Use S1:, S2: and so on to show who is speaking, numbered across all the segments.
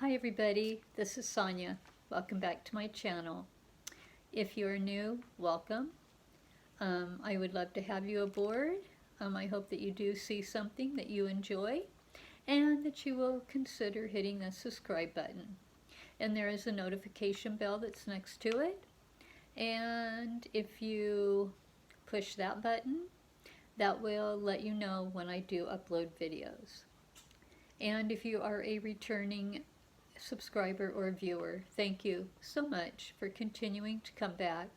S1: Hi everybody, this is Sonia. Welcome back to my channel. If you're new, welcome. I would love to have you aboard. I hope that you do see something that you enjoy and that you will consider hitting the subscribe button. And there is a notification bell that's next to it. And if you push that button, that will let you know when I do upload videos. And if you are a returning subscriber or viewer, thank you so much for continuing to come back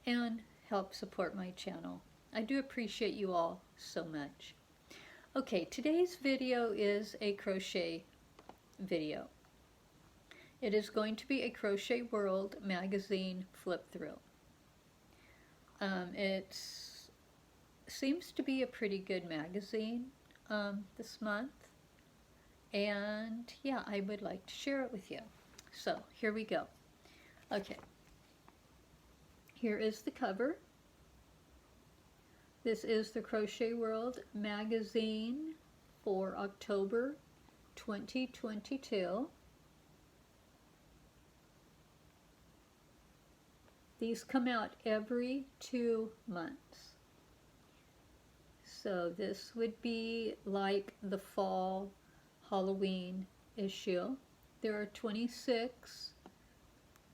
S1: and help support my channel. I do appreciate you all so much. Okay, today's video is a crochet video. It is going to be a Crochet World magazine flip-through. It seems to be a pretty good magazine this month. And yeah, I would like to share it with you. So here we go. Okay, here is the cover. This is the Crochet World magazine for October 2022. These come out every 2 months. So this would be like the fall Halloween issue. There are 26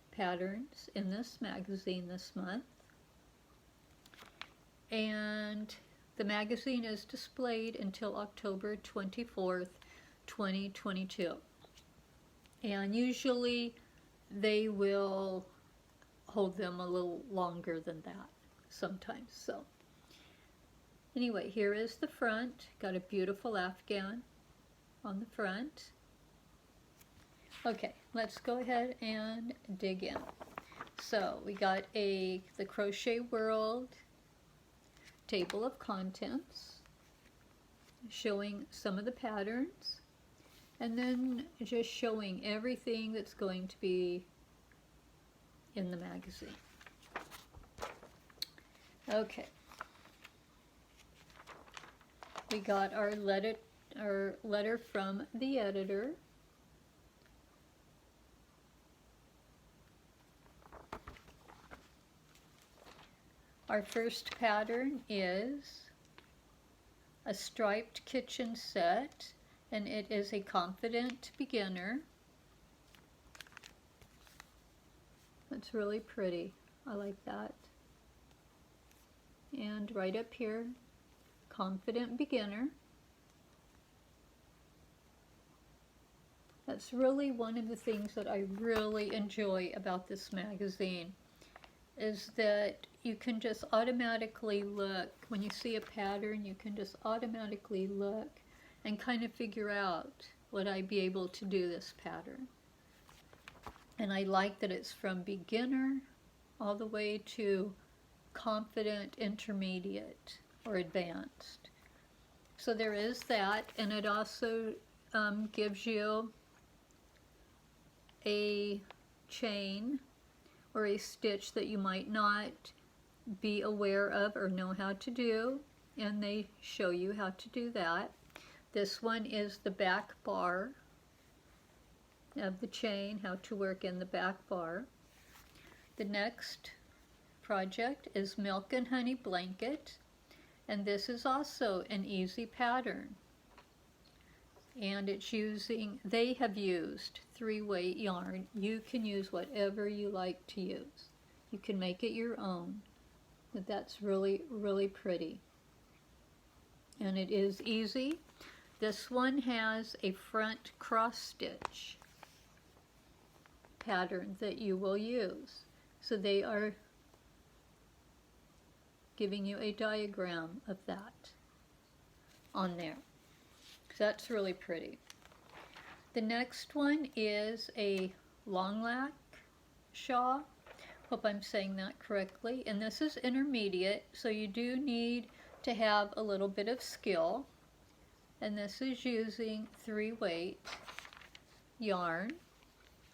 S1: patterns in this magazine this month, and the magazine is displayed until October 24th, 2022, and usually they will hold them a little longer than that sometimes. So anyway, here is the front. Got a beautiful Afghan on the front. Okay, let's go ahead and dig in. So we got the Crochet World table of contents showing some of the patterns, and then just showing everything that's going to be in the magazine. Okay, we got our letter from the editor. Our first pattern is a striped kitchen set, and it is a confident beginner. That's really pretty. I like that. And right up here, confident beginner. That's really one of the things that I really enjoy about this magazine, is that you can just automatically look, when you see a pattern, you can just automatically look and kind of figure out, would I be able to do this pattern? And I like that it's from beginner all the way to confident, intermediate, or advanced. So there is that, and it also gives you a chain or a stitch that you might not be aware of or know how to do, and they show you how to do that. This one is the back bar of the chain, how to work in the back bar. The next project is Milk and Honey Blanket, and this is also an easy pattern. And it's using, they have used 3-weight yarn. You can use whatever you like to use. You can make it your own. But that's really, really pretty. And it is easy. This one has a front cross stitch pattern that you will use. So they are giving you a diagram of that on there. That's really pretty. The next one is a long lac shawl. Hope I'm saying that correctly. And this is intermediate, so you do need to have a little bit of skill. And this is using 3-weight yarn.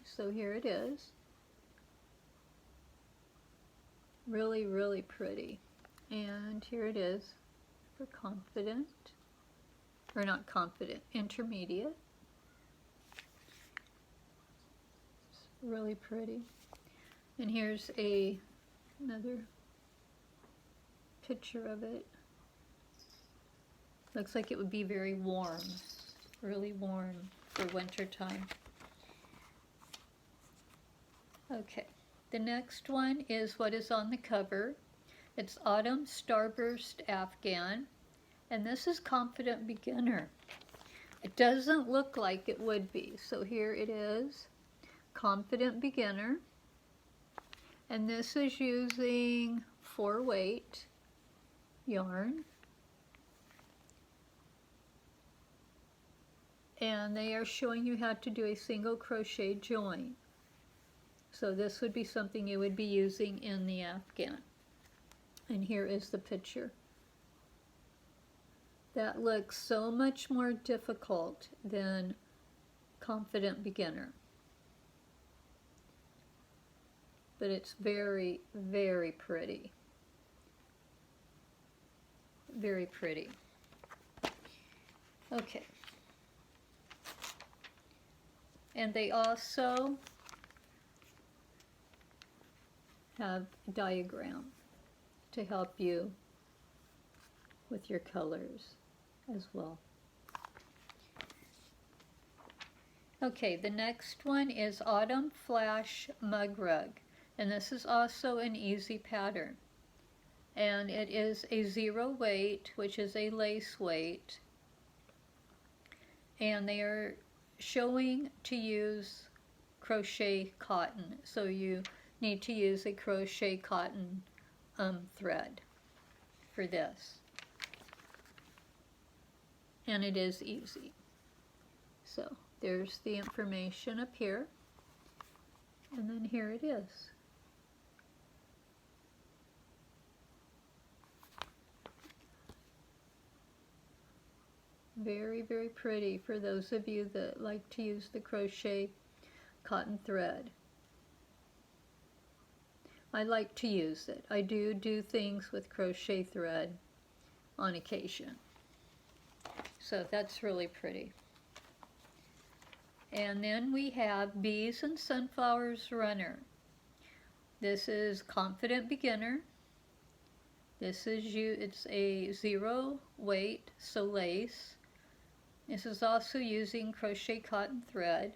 S1: So here it is. Really, really pretty. And here it is for confident. Or not confident, intermediate. Really pretty. And here's another picture of it. Looks like it would be very warm, really warm for winter time. Okay, the next one is what is on the cover. It's Autumn Starburst Afghan, and this is Confident Beginner. It doesn't look like it would be, so here it is, Confident Beginner, and this is using 4-weight yarn, and they are showing you how to do a single crochet join. So this would be something you would be using in the Afghan. And here is the picture. That looks so much more difficult than Confident Beginner. But it's very, very pretty. Very pretty. Okay. And they also have a diagram to help you with your colors as well. Okay, the next one is Autumn Flash Mug Rug, and this is also an easy pattern. And it is a 0 weight, which is a lace weight, and they are showing to use crochet cotton, so you need to use a crochet cotton thread for this, and it is easy. So there's the information up here, and then here it is. Very, very pretty for those of you that like to use the crochet cotton thread. I like to use it. I do things with crochet thread on occasion. So that's really pretty. And then we have Bees and Sunflowers Runner. This is Confident Beginner. This is it's a 0 weight, so lace. This is also using crochet cotton thread.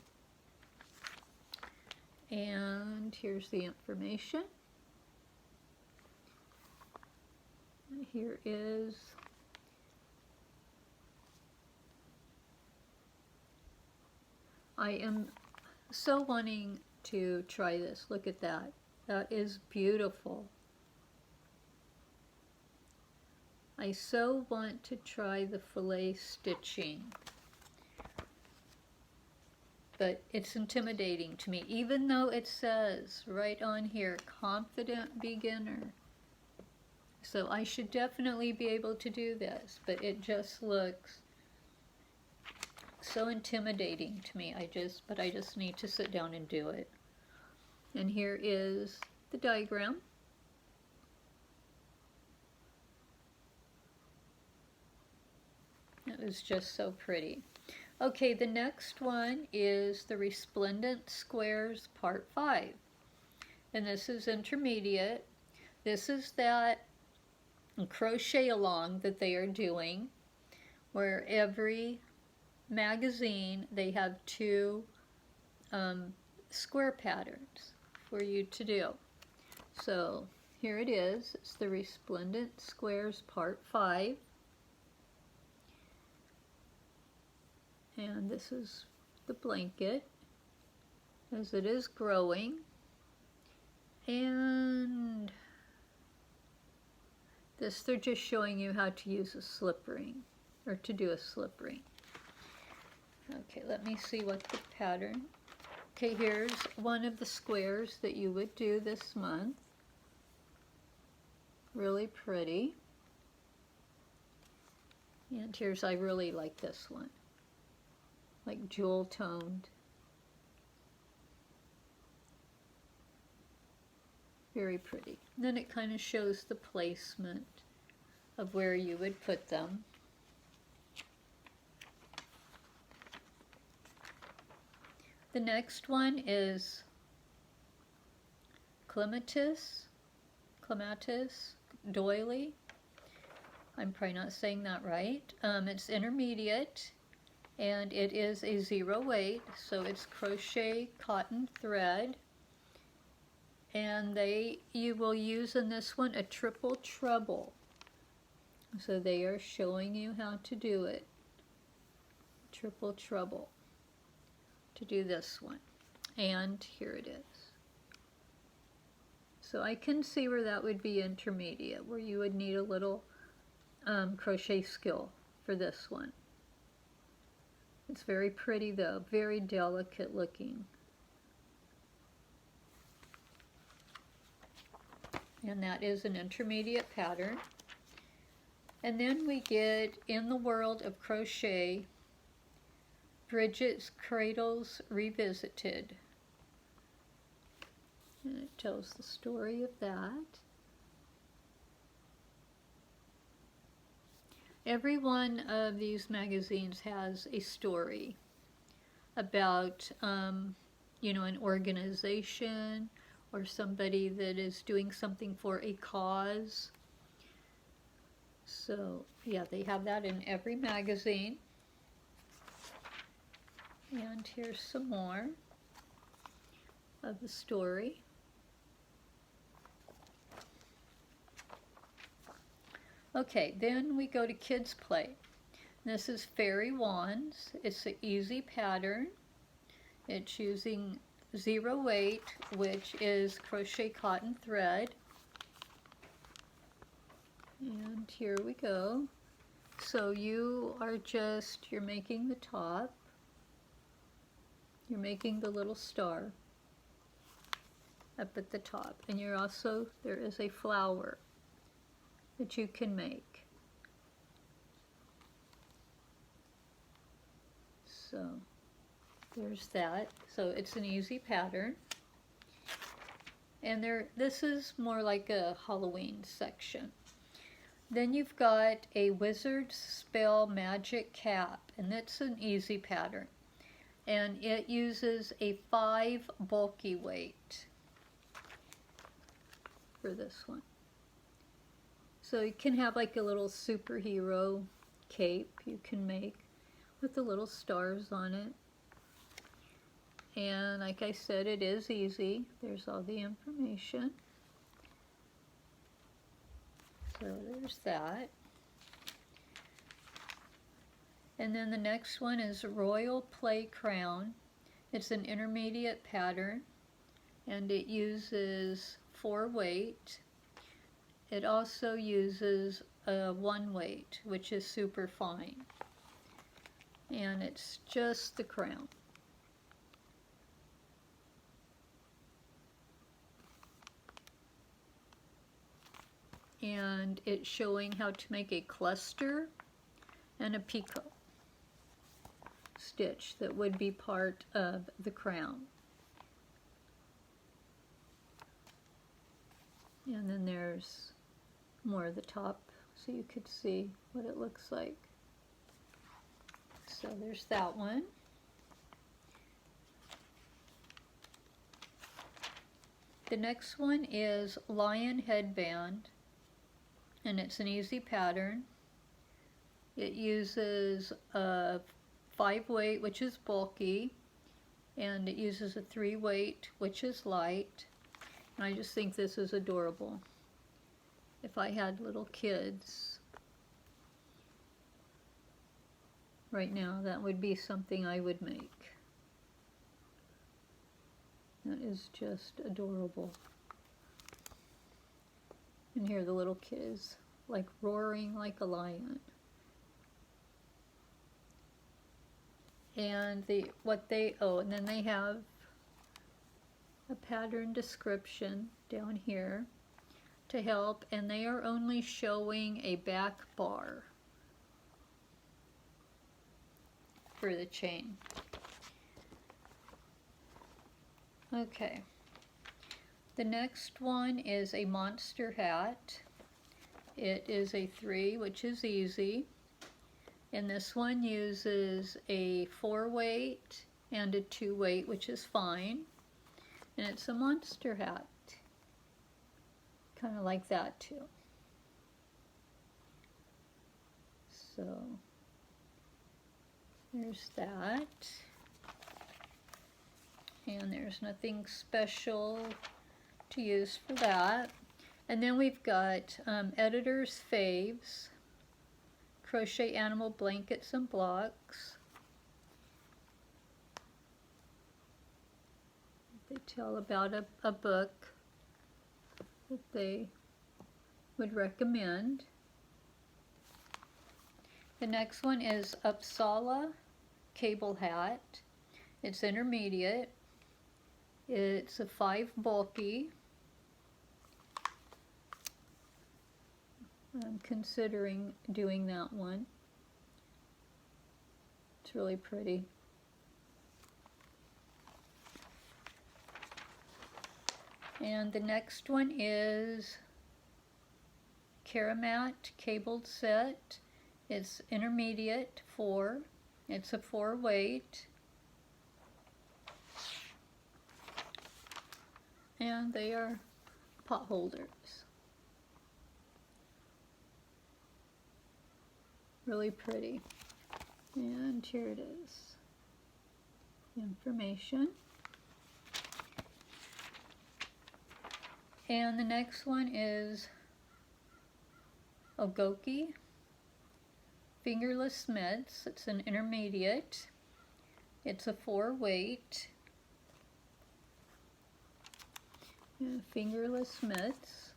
S1: And here's the information. And here is I am so wanting to try this. Look at that. That is beautiful. I so want to try the fillet stitching, but it's intimidating to me, even though it says right on here, Confident Beginner. So I should definitely be able to do this, but it just looks so intimidating to me. I just need to sit down and do it. And here is the diagram. It was just so pretty. Okay, the next one is the Resplendent Squares Part 5. And this is intermediate. This is that crochet along that they are doing, where every magazine they have 2 square patterns for you to do. So here it is. It's the Resplendent Squares Part 5. And this is the blanket as it is growing. And this, they're just showing you how to use a slip ring, or to do a slip ring. Okay, let me see what the pattern. Okay, here's one of the squares that you would do this month. Really pretty. And here's, I really like this one. Like jewel toned. Very pretty. And then it kind of shows the placement of where you would put them. The next one is Clematis Doily. I'm probably not saying that right. It's intermediate, and it is a 0 weight, so it's crochet cotton thread. And you will use in this one a triple treble. So they are showing you how to do it. Triple treble to do this one. And here it is. So I can see where that would be intermediate, where you would need a little crochet skill for this one. It's very pretty though, very delicate looking. And that is an intermediate pattern. And then we get In the World of Crochet, Bridget's Cradles Revisited. And it tells the story of that. Every one of these magazines has a story about, you know, an organization or somebody that is doing something for a cause. So, yeah, they have that in every magazine. And here's some more of the story. Okay, then we go to Kids Play. This is Fairy Wands. It's an easy pattern. It's using 0 weight, which is crochet cotton thread. And here we go. So you're making the top. You're making the little star up at the top. And there is a flower that you can make. So there's that. So it's an easy pattern. And this is more like a Halloween section. Then you've got a Wizard's Spell Magic Cap, and that's an easy pattern. And it uses a 5 bulky weight for this one. So you can have like a little superhero cape you can make with the little stars on it. And like I said, it is easy. There's all the information. So there's that. And then the next one is Royal Play Crown. It's an intermediate pattern, and it uses 4 weight. It also uses 1 weight, which is super fine. And it's just the crown. And it's showing how to make a cluster and a picot stitch that would be part of the crown. And then there's more of the top so you could see what it looks like. So there's that one. The next one is Lion Headband, and it's an easy pattern. It uses a 5 weight, which is bulky, and it uses a 3 weight, which is light. And I just think this is adorable. If I had little kids right now, that would be something I would make. That is just adorable. And here the little kid is like roaring like a lion. And and then they have a pattern description down here to help, and they are only showing a back bar for the chain. Okay. The next one is a monster hat. It is a 3, which is easy. And this one uses a 4 weight and a 2 weight, which is fine. And it's a monster hat. kind of like that too. So there's that. And there's nothing special to use for that. And then we've got Editor's Faves, Crochet Animal Blankets and Blocks. They tell about a book that they would recommend. The next one is Absala Cable Hat. It's intermediate. It's a 5 bulky. I'm considering doing that one. It's really pretty. And the next one is Karamat Cabled Set. It's intermediate 4. It's a 4 weight. And they are pot holders. Really pretty. And here it is. Information. And the next one is Ogoki Fingerless Mitts. It's an intermediate. It's a 4 weight. And fingerless mitts.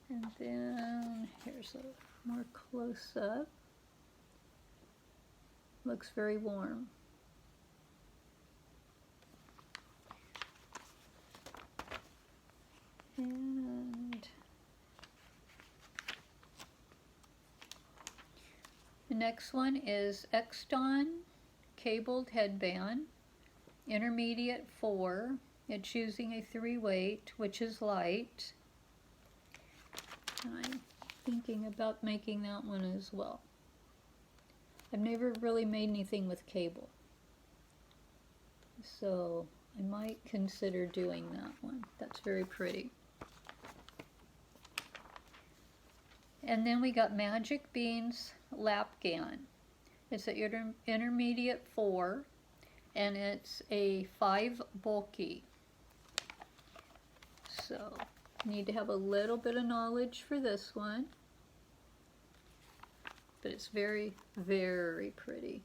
S1: And then here's a more close-up. Looks very warm. And the next one is Exton Cabled Headband, intermediate 4. It's using a 3 weight, which is light. I'm thinking about making that one as well. I've never really made anything with cable, so I might consider doing that one. That's very pretty. And then we got Magic Beans Afghan. It's an intermediate 4, and it's a 5 bulky. So need to have a little bit of knowledge for this one, but it's very, very pretty.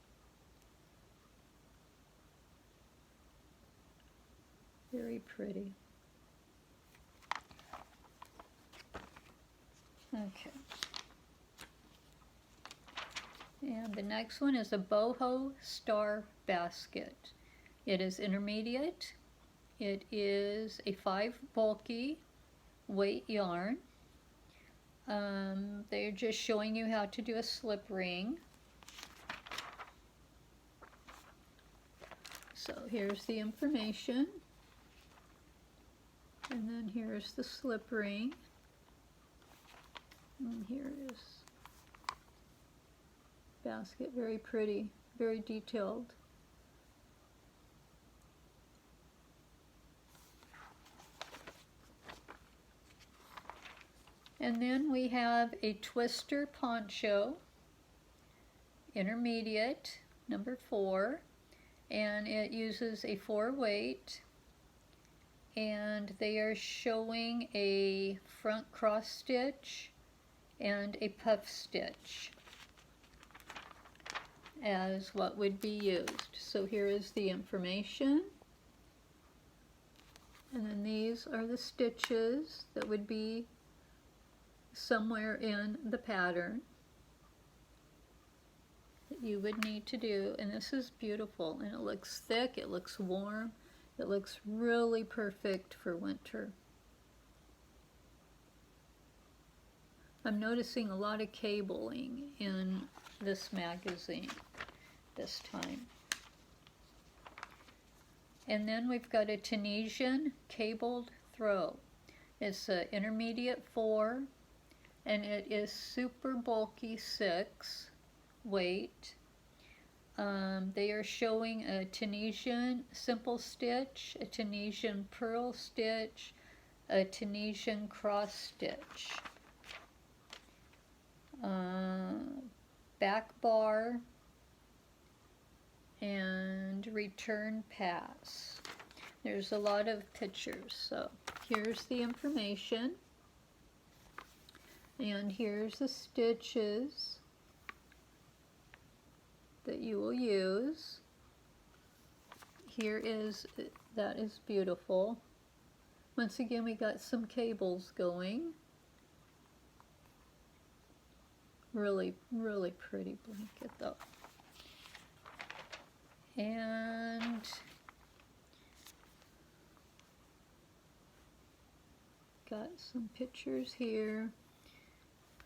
S1: Very pretty. Okay. And the next one is a Boho Star Basket. It is intermediate. It is a 5 bulky weight yarn. They're just showing you how to do a slip ring. So here's the information. And then here's the slip ring. And here it is. Basket, very pretty, very detailed. And then we have a twister poncho, intermediate, number 4, and it uses a 4 weight, and they are showing a front cross stitch and a puff stitch as what would be used. So here is the information, and then these are the stitches that would be somewhere in the pattern that you would need to do. And this is beautiful, and it looks thick, it looks warm, it looks really perfect for winter. I'm noticing a lot of cabling in this magazine this time. And then we've got a Tunisian cabled throw. It's an intermediate 4, and it is super bulky 6 weight. They are showing a Tunisian simple stitch, a Tunisian purl stitch, a Tunisian cross stitch, back bar, and return pass. There's a lot of pictures, so here's the information, and here's the stitches that you will use. Here is, that is beautiful. Once again, we got some cables going. Really, really pretty blanket though. And got some pictures here.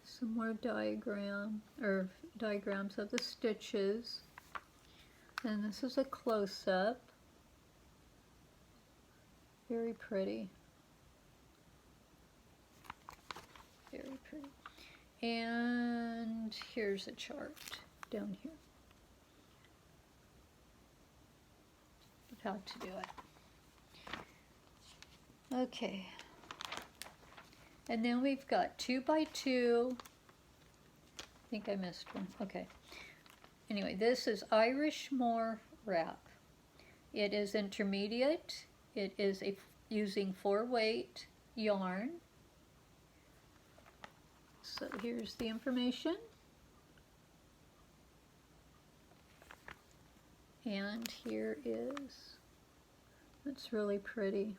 S1: Some more diagrams of the stitches. And this is a close-up. Very pretty. Very pretty. And here's a chart down here of how to do it. Okay. And then we've got 2x2. I think I missed one. Okay. Anyway, this is Irish Moor wrap. It is intermediate. It is using 4-weight yarn. So here's the information. And here is, that's really pretty.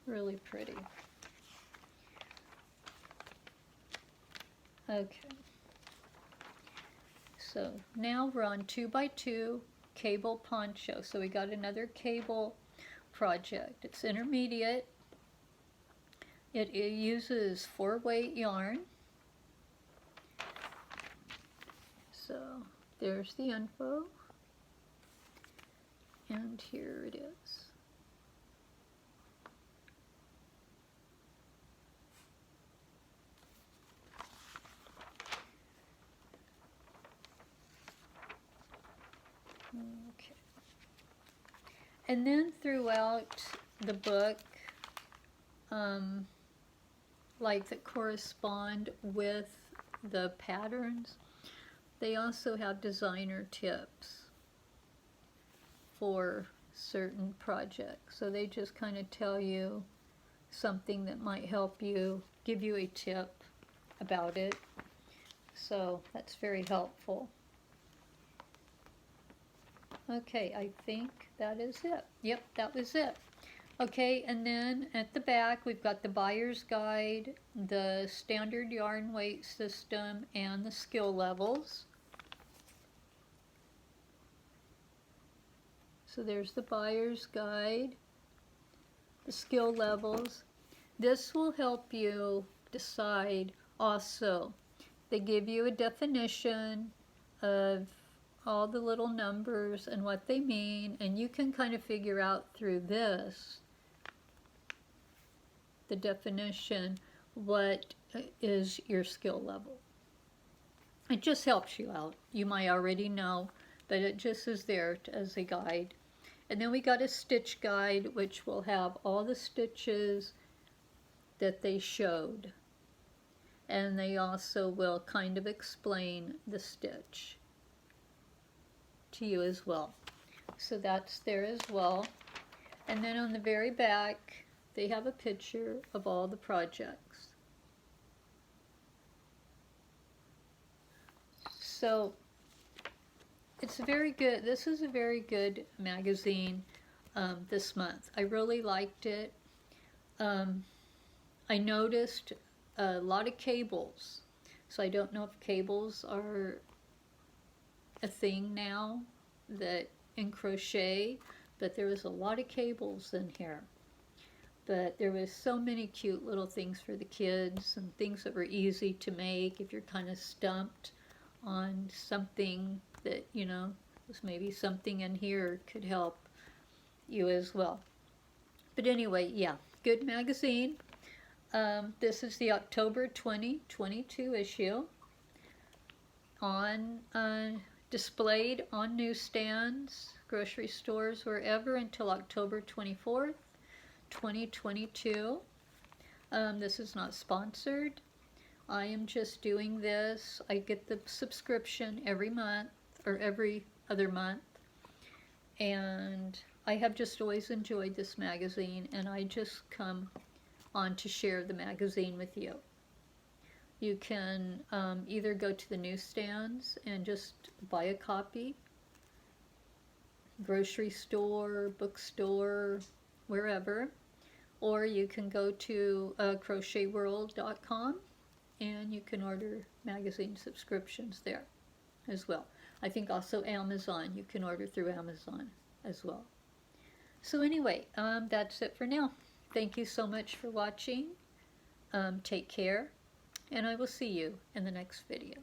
S1: Really pretty. Okay. So now we're on 2x2 cable poncho. So we got another cable project. It's intermediate. It uses 4-weight yarn. So there's the info. And here it is. Okay. And then throughout the book, like that correspond with the patterns, they also have designer tips for certain projects. So they just kind of tell you something that might help you, give you a tip about it. So that's very helpful. Okay, I think that is it. Yep, that was it. Okay, and then at the back we've got the buyer's guide, the standard yarn weight system, and the skill levels. So there's the buyer's guide, the skill levels. This will help you decide also. They give you a definition of all the little numbers and what they mean, and you can kind of figure out through this, the definition, what is your skill level. It just helps you out. You might already know, but it just is there as a guide. And then we got a stitch guide, which will have all the stitches that they showed. And they also will kind of explain the stitch to you as well. So that's there as well. And then on the very back, they have a picture of all the projects. So it's a very good, this is a very good magazine this month. I really liked it. I noticed a lot of cables. So I don't know if cables are a thing now that in crochet, but there was a lot of cables in here. But there was so many cute little things for the kids and things that were easy to make if you're kind of stumped on something that, you know, was maybe something in here could help you as well. But anyway, yeah, good magazine. This is the October 2022 issue. on displayed on newsstands, grocery stores, wherever until October 24th, 2022. This is not sponsored. I am just doing this. I get the subscription every month or every other month, and I have just always enjoyed this magazine, and I just come on to share the magazine with you. You can either go to the newsstands and just buy a copy, grocery store, bookstore, wherever, or you can go to crochetworld.com and you can order magazine subscriptions there as well. I think also Amazon, you can order through Amazon as well. So anyway, that's it for now. Thank you so much for watching. Take care, and I will see you in the next video.